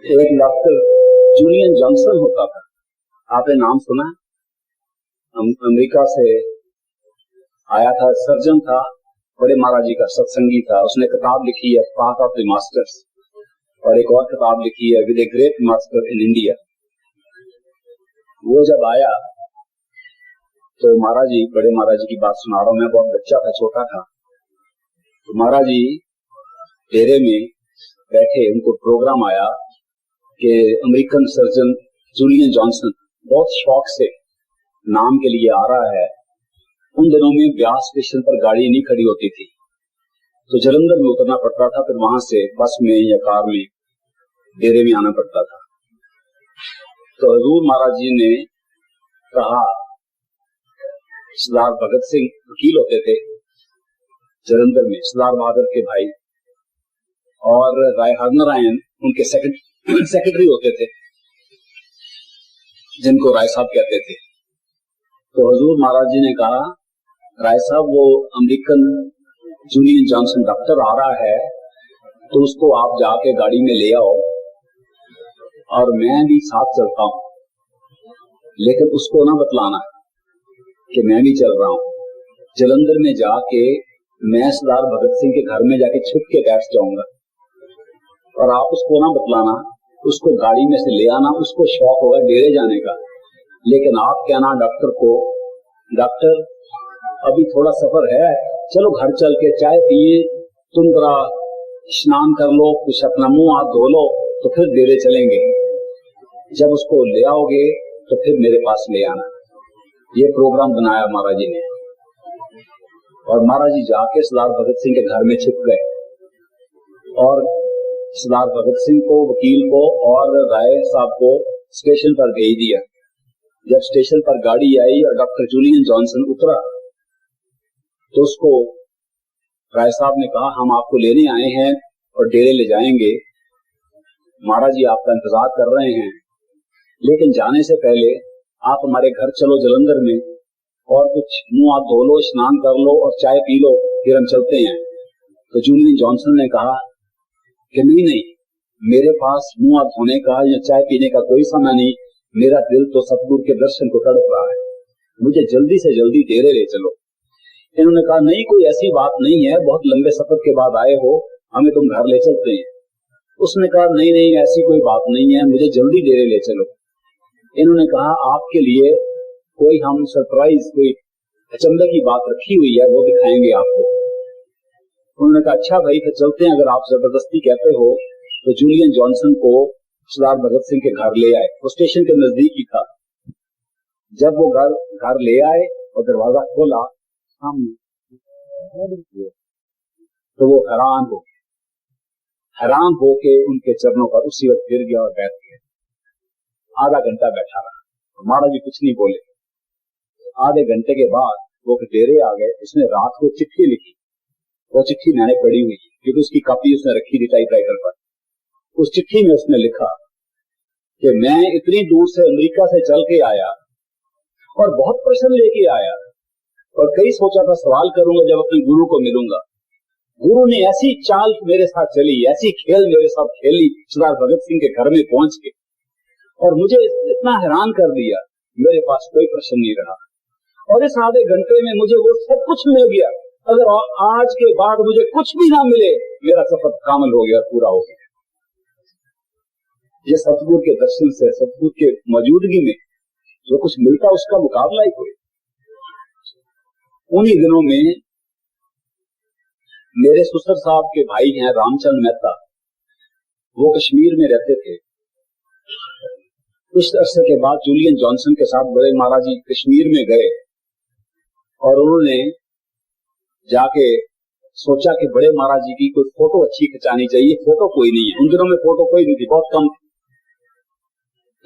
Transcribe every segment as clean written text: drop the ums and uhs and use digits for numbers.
एक doctor Julian Johnson होता था, आपने नाम सुना? अमेरिका से आया था, सर्जन था, बड़े महाराज जी का सत्संगी था। उसने किताब लिखी है पाथ ऑफ द मास्टर्स और एक और किताब लिखी है with a great master in India. वो जब आया तो महाराज जी, बड़े महाराज जी की बात सुना रहा हूं मैं, बहुत बच्चा था, छोटा था। तो महाराज जी डेरे में बैठे, उनको प्रोग्राम आया कि अमेरिकन सर्जन जूलियन जॉनसन बहुत शौक से नाम के लिए आ रहा है। उन दिनों में ब्यास स्टेशन पर गाड़ी नहीं खड़ी होती थी, तो जलंधर में उतरना पड़ता था, फिर वहां से बस में या कार में डेरे में आना पड़ता था। तो हजूर महाराज जी ने कहा, सरदार भगत सिंह वकील होते थे जलंधर में, सरदार बहादुर के भाई, और राय हरनारायण उनके सेक्रेटरी होते थे, जिनको राय साहब कहते थे। तो हजूर महाराज जी ने कहा, राय साहब वो अमेरिकन जूलियन जॉनसन डॉक्टर आ रहा है, तो उसको आप जाके गाड़ी में ले आओ और मैं भी साथ चलता हूं, लेकिन उसको ना बतलाना कि मैं भी चल रहा हूं। जलंधर में जाके मैं सरदार भगत सिंह के घर में जाके छुप के बैठ जाऊंगा और आप उसको ना बतलाना, उसको गाड़ी में से ले आना। उसको शौक होगा डेरे जाने का, लेकिन आप कहना डॉक्टर को, डॉक्टर अभी थोड़ा सफर है, चलो घर चल के चाय पिए, तुम जरा स्नान कर लो, कुछ अपना मुंह हाथ धो लो, तो फिर डेरे चलेंगे। जब उसको ले आओगे तो फिर मेरे पास ले आना। ये प्रोग्राम बनाया महाराज जी ने, और महाराज जी जाके सरदार भगत सिंह के घर में छिप गए और सरदार भगत सिंह को, वकील को और राय साहब को स्टेशन पर भेज दिया। जब स्टेशन पर गाड़ी आई और डॉक्टर जूलियन जॉनसन उतरा तो उसको राय साहब ने कहा, हम आपको लेने आए हैं और डेरे ले जाएंगे, महाराज जी आपका इंतजार कर रहे हैं, लेकिन जाने से पहले आप हमारे घर चलो जलंधर में और कुछ मुंह हाथ धो लो, स्नान कर लो और चाय पी लो, फिर हम चलते हैं। तो जूलियन जॉनसन ने कहा कि नहीं, मेरे पास मुंह हाथ धोने का या चाय पीने का कोई समय नहीं, मेरा दिल तो सतगुरु के दर्शन को तड़प रहा है, मुझे जल्दी से जल्दी डेरे ले चलो। इन्होंने कहा, नहीं कोई ऐसी बात नहीं है, बहुत लंबे सफर के बाद आए हो, हमें तुम घर ले चलते हैं। उसने कहा, नहीं ऐसी कोई बात नहीं है, मुझे जल्दी डेरे ले चलो। इन्होंने कहा, आपके लिए कोई हम सरप्राइज, कोई अचंभे की बात रखी हुई है, वो दिखाएंगे आपको। उन्होंने कहा, अच्छा भाई फिर चलते हैं, अगर आप जबरदस्ती कहते हो। तो जूलियन जॉनसन को सरदार भगत सिंह के घर ले आए, वो स्टेशन के नजदीक ही था। जब वो घर ले आए और दरवाजा खोला सामने, तो वो हैरान होके उनके चरणों पर उसी वक्त गिर गया और बैठ गया। आधा घंटा बैठा रहा, महाराज जी कुछ नहीं बोले। आधे घंटे के बाद वो डेरे आ गए। उसने रात को चिट्ठी लिखी, वो चिट्ठी मैंने पढ़ी हुई क्योंकि उसकी कॉपी उसने रखी थी टाइपराइटर पर। उस चिट्ठी में उसने लिखा कि मैं इतनी दूर से अमेरिका से चल के आया और बहुत प्रश्न लेके आया और कई सोचा था सवाल करूंगा जब अपने गुरु को मिलूंगा। गुरु ने ऐसी चाल मेरे साथ चली, ऐसी खेल मेरे साथ खेली सरदार भगत सिंह के घर में पहुंच के, और मुझे इतना हैरान कर दिया, मेरे पास कोई प्रश्न नहीं रहा। और इस आधे घंटे में मुझे वो सब कुछ मिल गया। अगर आज के बाद मुझे कुछ भी ना मिले, मेरा सफर कामल हो गया, पूरा हो गया। ये सतगुरु के दर्शन से, सतगुरु के मौजूदगी में जो कुछ मिलता, उसका मुकाबला ही कोई। उन्हीं दिनों में मेरे ससुर साहब के भाई हैं रामचंद्र मेहता, वो कश्मीर में रहते थे। कुछ अरसे के बाद जूलियन जॉनसन के साथ बड़े महाराज जी कश्मीर में गए और उन्होंने जाके सोचा कि बड़े महाराज जी की कोई फोटो अच्छी खिंचानी चाहिए। फोटो कोई नहीं है, उन दिनों में फोटो कोई नहीं थी, बहुत कम थी।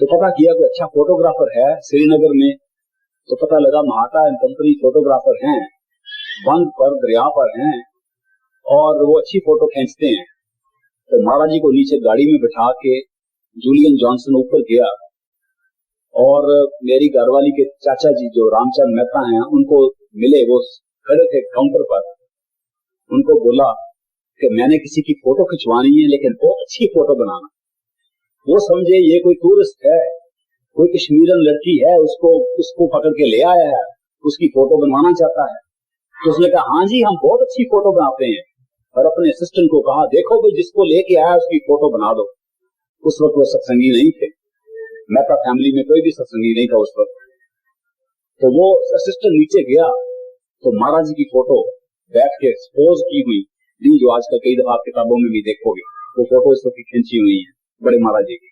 तो पता किया कि अच्छा फोटोग्राफर है श्रीनगर में, तो पता लगा महाता एंड कंपनी फोटोग्राफर हैं, बंद पर दरिया पर हैं और वो अच्छी फोटो खींचते हैं। तो महाराज जी को नीचे गाड़ी में बिठा के जूलियन जॉनसन ऊपर गया और मेरी घरवाली के चाचा जी जो रामचंद्र मेहता हैं उनको मिले, वो खड़े थे काउंटर पर। उनको बोला कि मैंने किसी की फोटो खिंचवानी है, लेकिन बहुत अच्छी फोटो बनाना। वो समझे ये कोई टूरिस्ट है, कोई कश्मीरन लड़की है, उसको पकड़ के ले आया है, उसकी फोटो बनवाना चाहता है। तो उसने कहा हाँ जी हम बहुत अच्छी फोटो बनाते हैं, और अपने असिस्टेंट को कहा देखो भाई जिसको लेके आया उसकी फोटो बना दो। उस वक्त वो सत्संगी नहीं थे, मेहता फैमिली में कोई भी सत्संगी नहीं था उस वक्त। तो वो असिस्टेंट नीचे गया तो महाराज जी की फोटो बैठ के पोज की हुई नहीं, जो आजकल कई दफा किताबों में भी देखोगे, वो फोटो इस वक्त खींची हुई है बड़े महाराज जी की।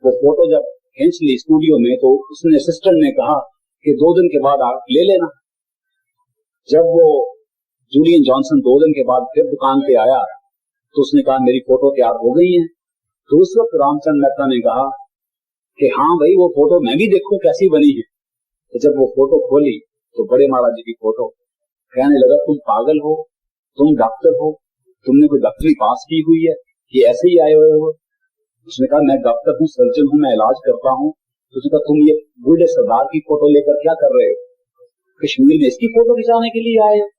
वो फोटो जब खींच ली स्टूडियो में तो उसने असिस्टेंट ने कहा कि 2 दिन के बाद आप ले लेना। जब वो जूलियन जॉनसन 2 दिन के बाद फिर दुकान पे आया तो उसने कहा मेरी फोटो तैयार हो गई है। तो उस वक्त रामचंद्र मेहता ने कहा कि हाँ भाई वो फोटो मैं भी देखूं कैसी बनी है। तो जब वो फोटो खोली तो बड़े महाराज जी की फोटो, कहने लगा तुम पागल हो, तुम डॉक्टर हो, तुमने कोई डॉक्टरी पास की हुई है, ये ऐसे ही आए हुए हो। उसने कहा मैं डॉक्टर हूँ, सर्जन हूँ, मैं इलाज करता हूँ। तो उसने कहा तुम ये बूढ़े सरदार की फोटो लेकर क्या कर रहे हो, कश्मीर में इसकी फोटो खिंचाने के लिए आए हो?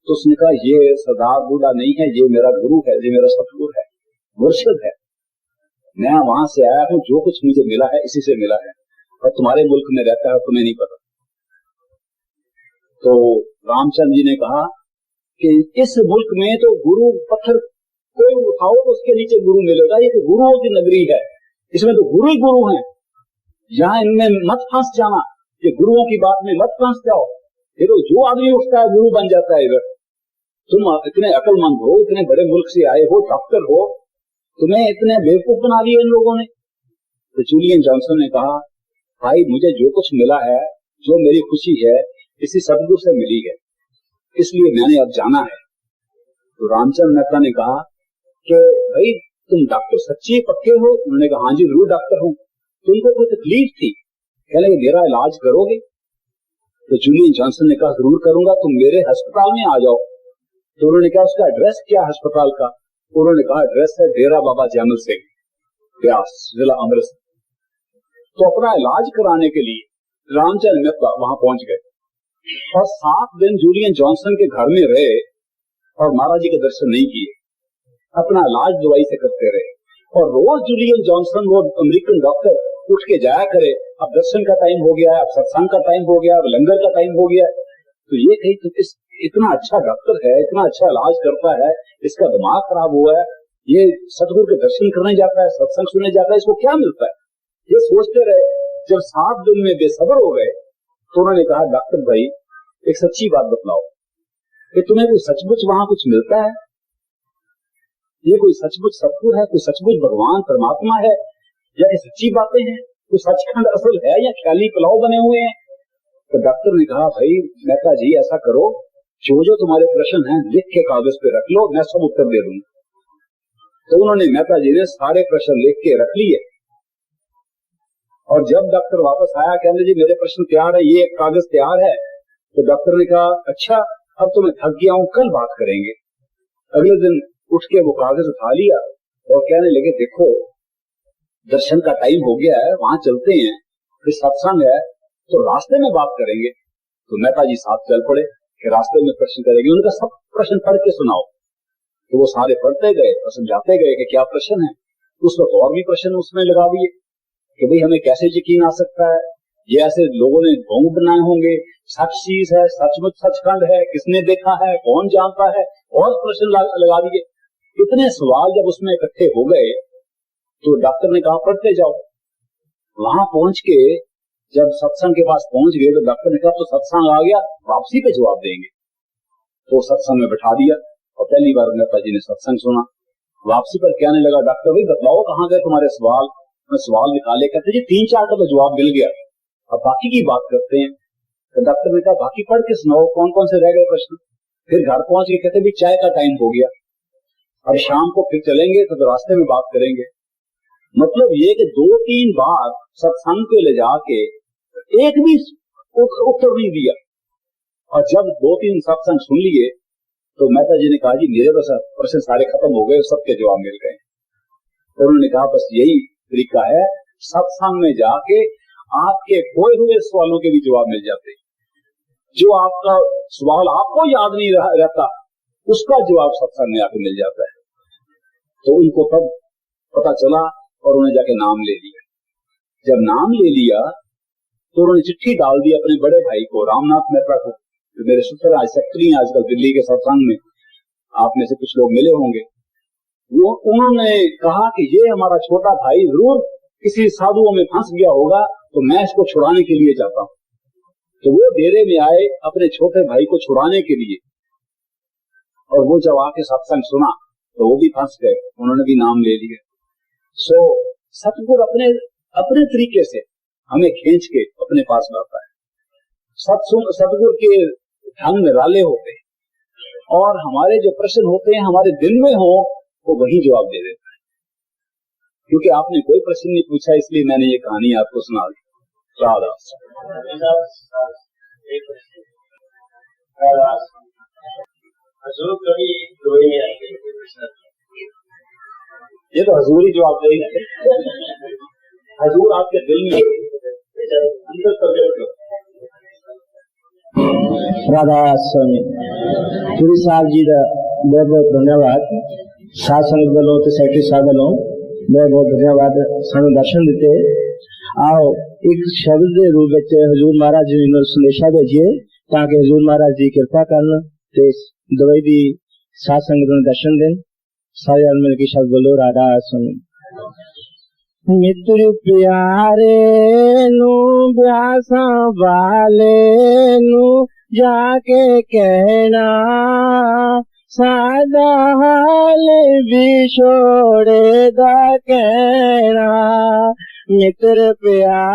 तो उसने कहा ये सरदार बूढ़ा नहीं है, ये मेरा गुरु है, ये मेरा सतगुरु है, मुर्शिद है। मैं वहां से आया हूँ, जो कुछ मुझे मिला है इसी से मिला है, और तुम्हारे मुल्क में रहता है तुम्हें नहीं पता। तो रामचंद्र जी ने कहा कि इस मुल्क में तो गुरु पत्थर कोई उठाओ तो उसके नीचे गुरु मिलेगा, ये तो गुरुओं की नगरी है, इसमें तो गुरु ही गुरु हैं, यहाँ इनमें मत फंस जाना, ये गुरुओं की बात में मत फंस जाओ। ये तो जो आदमी उठता है गुरु बन जाता है इधर। तुम इतने अक्लमंद हो, इतने बड़े मुल्क से आए हो, डॉक्टर हो, तुम्हें इतने बेवकूफ बना दिए इन लोगों ने। तो जूलियन जॉनसन ने कहा भाई मुझे जो कुछ मिला है, जो मेरी खुशी है, इसी सतगुरु से मिली है, इसलिए मैंने अब जाना है। तो रामचंद्र मेहता ने कहा कि भाई तुम डॉक्टर सच्ची पक्के हो? उन्होंने कहा हाँ जी जरूर डॉक्टर हूँ। तुमको कोई तकलीफ थी? कहने लगे मेरा इलाज करोगे? तो जूलियन जॉनसन ने कहा जरूर करूंगा, तुम मेरे अस्पताल में आ जाओ। तो उन्होंने कहा उसका एड्रेस क्या है अस्पताल का? उन्होंने कहा एड्रेस है डेरा बाबा जैमल सिंह, ब्यास, जिला अमृतसर। तो अपना इलाज कराने के लिए रामचंद्र मेहता वहां पहुंच गए और 7 दिन जूलियन जॉनसन के घर में रहे और महाराज जी के दर्शन नहीं किए, अपना इलाज दवाई से करते रहे। और रोज जूलियन जॉनसन वो अमेरिकन डॉक्टर उठ के जाया करे, अब दर्शन का टाइम हो गया है, अब सत्संग का टाइम हो गया, अब लंगर का टाइम हो गया। तो ये कही तो इतना अच्छा डॉक्टर है, इतना अच्छा इलाज करता है, इसका दिमाग खराब हुआ है, ये सतगुरु के दर्शन करने जाता है, सत्संग सुनने जाता है, इसको क्या मिलता है? ये सोचते रहे। जब 7 दिन में बेसब्र हो गए तो उन्होंने कहा डॉक्टर भाई एक सच्ची बात बतलाओ कि तुम्हें कोई सचमुच वहां कुछ मिलता है? ये कोई सचमुच सतगुरु है, कोई सचमुच भगवान परमात्मा है, या ये सच्ची बातें हैं, कोई सचखंड असल है या ख्याली पुलाव बने हुए हैं? तो डॉक्टर ने कहा भाई मेहता जी ऐसा करो, जो जो तुम्हारे प्रश्न हैं लिख के कागज पे रख लो, मैं सब उत्तर दे दूंगा। तो उन्होंने मेहता जी ने सारे प्रश्न लिख के रख लिए और जब डॉक्टर वापस आया कहने जी मेरे प्रश्न तैयार है, ये कागज तैयार है। तो डॉक्टर ने कहा अच्छा अब तो मैं थक गया हूं, कल बात करेंगे। अगले दिन उठ के वो कागज उठा लिया और कहने लगे देखो दर्शन का टाइम हो गया है, वहां चलते हैं, फिर सत्संग है तो रास्ते में बात करेंगे। तो मेहता जी साथ चल पड़े कि रास्ते में प्रश्न करेंगे, उनका सब प्रश्न पढ़ के सुनाओ। तो वो सारे पढ़ते गए और समझाते गए कि क्या प्रश्न है। उस वक्त और भी प्रश्न उसमें लगा दिए कि भाई हमें कैसे यकीन आ सकता है, ये ऐसे लोगों ने ढोंग बनाए होंगे, सच चीज है, सचमुच सचखंड है, किसने देखा है, कौन जानता है, और प्रश्न लगा दिए। इतने सवाल जब उसमें इकट्ठे हो गए तो डॉक्टर ने कहा पढ़ते जाओ। वहां पहुंच के जब सत्संग के पास पहुंच गए तो डॉक्टर ने कहा तो सत्संग आ गया, वापसी पे जवाब देंगे। तो सत्संग में बैठा दिया और पहली बार मेहता जी ने सत्संग सुना। वापसी पर कहने लगा डॉक्टर भाई बतलाओ कहाँ गए तुम्हारे सवाल? मैं सवाल निकाले, कहते जी 3-4 का तो जवाब मिल गया, अब बाकी की बात करते हैं। तो डॉक्टर ने कहा बाकी पढ़ के सुनाओ, कौन कौन से रह गए प्रश्न। फिर घर पहुंच के कहते भाई चाय का टाइम हो गया, अब शाम को फिर चलेंगे तो रास्ते में बात करेंगे। मतलब ये कि 2-3 बार सत्संग को ले जाके एक भी उत्तर नहीं दिया। और जब 2-3 सत्संग सुन लिए तो मेहता जी ने कहा जी मेरे बस प्रश्न सारे खत्म हो गए, सबके जवाब मिल गए। तो उन्होंने कहा बस यही तरीका है, सत्संग में जाके आपके खोए हुए सवालों के भी जवाब मिल जाते, जो आपका सवाल आपको याद नहीं रहता उसका जवाब सत्संग में आके मिल जाता है। तो उनको तब पता चला और उन्हें जाके नाम ले लिया। जब नाम ले लिया तो उन्होंने चिट्ठी डाल दी अपने बड़े भाई को, रामनाथ मेहता को, जो मेरे सूत्र आज सेक्रेटरी हैं आजकल दिल्ली के सत्संग में, आप में से कुछ लोग मिले होंगे। वो उन्होंने कहा कि ये हमारा छोटा भाई जरूर किसी साधुओं में फंस गया होगा, तो मैं इसको छुड़ाने के लिए जाता हूं। तो वो डेरे में आए अपने छोटे भाई को छुड़ाने के लिए, और वो जब आके सत्संग सुना तो वो भी फंस गए, उन्होंने भी नाम ले लिया। सो सतगुरु अपने तरीके से हमें खींच के अपने पास लाता है। सतगुरु के ढंग निराले होते हैं और हमारे जो प्रश्न होते हैं हमारे दिल में हो वो वही जवाब दे देता है। क्योंकि आपने कोई प्रश्न नहीं पूछा इसलिए मैंने ये कहानी आपको सुना दी। ये तो हजूर ही जवाब देंगे। हजूर आपके दिल में अंदर तक राधा स्वामी पुरी साहब जी का बहुत बहुत धन्यवाद। साध संगत वालों तो सेक्रेटरी साहब वालों बहुत बहुत धन्यवाद, सानू दर्शन दिते। आओ एक शब्द के रूप में हजूर महाराज जी ने संदेशा भेजिए ताकि हजूर महाराज जी कृपा करन ते दवाई दी साध संगत ने दर्शन दें। सारे मिल के शब्द बोलो राधा स्वामी। मित्र प्यारे नु ब्यासा वाले नु जाके कहना सादा हाल बिछोड़े दा कहना। मित्र प्यारे